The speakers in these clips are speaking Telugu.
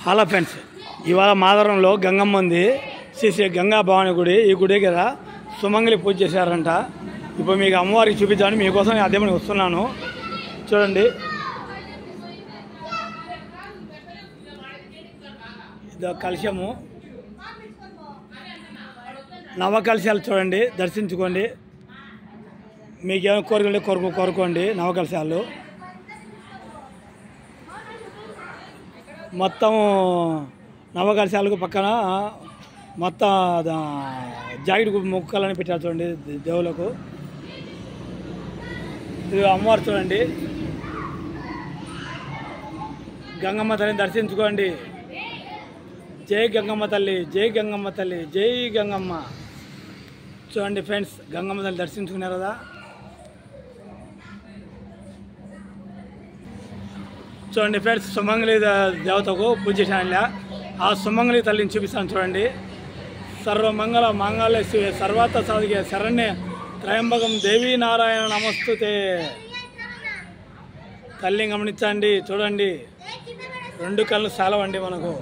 హలో ఫ్రెండ్స్, ఇవాళ మాధవరంలో గంగమ్మ ఉంది. శ్రీ గంగా భవాని గుడి. ఈ గుడి కదా సుమంగళి పూజ చేశారంట. ఇప్పుడు మీకు అమ్మవారికి చూపించాలని మీకోసం అదే వస్తున్నాను. చూడండి, ఇది కలశము, నవకలశాలు చూడండి, దర్శించుకోండి. మీకేమైనా కోరికలు కోరుకోండి. నవకలశాలు మొత్తం నవకలశాలకు పక్కన మొత్తం జాకెట్ మొక్కలని పెట్టారు చూడండి దేవులకు. ఇది అమ్మవారు చూడండి. గంగమ్మ తల్లిని దర్శించుకోండి. జై గంగమ్మ తల్లి, జై గంగమ్మ తల్లి, జై గంగమ్మ. చూడండి ఫ్రెండ్స్, గంగమ్మ తల్లి దర్శించుకున్నారు కదా. చూడండి ఫ్రెండ్స్, సుమంగళి దేవతకు పూజ చేశాను. ఆ సుమంగళి తల్లిని చూపిస్తాను చూడండి. సర్వమంగళ మాంగళ్య శివే సర్వార్థ సాధికే శరణ్య త్రయంబకం దేవీ నారాయణ నమస్తుతే. తల్లిని గమనించండి. చూడండి, రెండు కళ్ళు చాలవండి మనకు.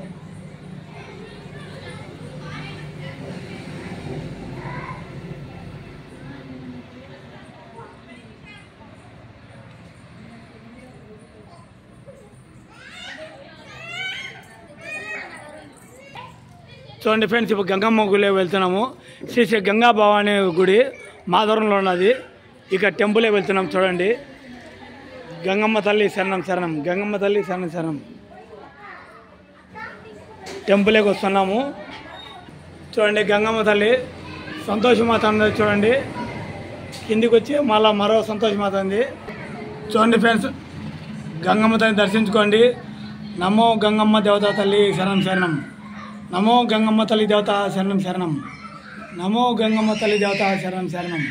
చూడండి ఫ్రెండ్స్, ఇప్పుడు గంగమ్మ గుడి వెళ్తున్నాము. శ్రీ గంగా భవాని గుడి మాధవరంలో ఉన్నది. ఇక టెంపులే వెళ్తున్నాం. చూడండి, గంగమ్మ తల్లి శరణం శరణం, గంగమ్మ తల్లి శరణం శరణం. టెంపులేకి వస్తున్నాము. చూడండి, గంగమ్మ తల్లి సంతోషమాత ఉంది. చూడండి, కిందికి వచ్చి మళ్ళీ మరో సంతోషమాత ఉంది. చూడండి ఫ్రెండ్స్, గంగమ్మ తల్లి దర్శించుకోండి. నమో గంగమ్మ దేవతా తల్లి శరణం శరణం, నమో గంగమ్మ తల్లి దేవత శరణం శరణం, నమో గంగమ్మ తల్లి దేవత శరణం శరణం,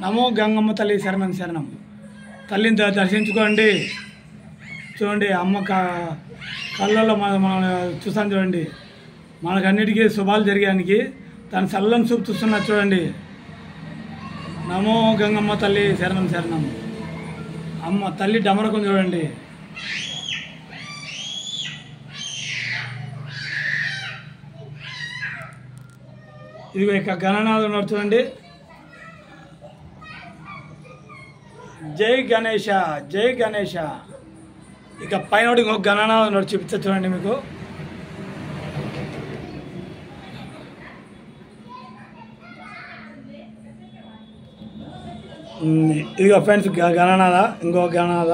నమో గంగమ్మ తల్లి శరణం శరణం. తల్లిని దర్శించుకోండి. చూడండి, అమ్మ కళ్ళల్లో మనం చూస్తాను. చూడండి, మనకన్నిటికీ శుభాలు జరిగేదానికి దాని చల్లని చూపు చూస్తున్నారు. చూడండి, నమో గంగమ్మ తల్లి శరణం శరణం. అమ్మ తల్లి డమరకం చూడండి. ఇదిగో ఇక గణనాథుడు ఉన్నారు చూడండి. జై గణేష, జై గణేష. ఇక పైన ఇంకొక గణనాథుడు ఉన్నారు, చూపిస్తా చూడండి మీకు. ఇదిగో ఫ్రెండ్స్, గణనాథ, ఇంకొక గణనాథ.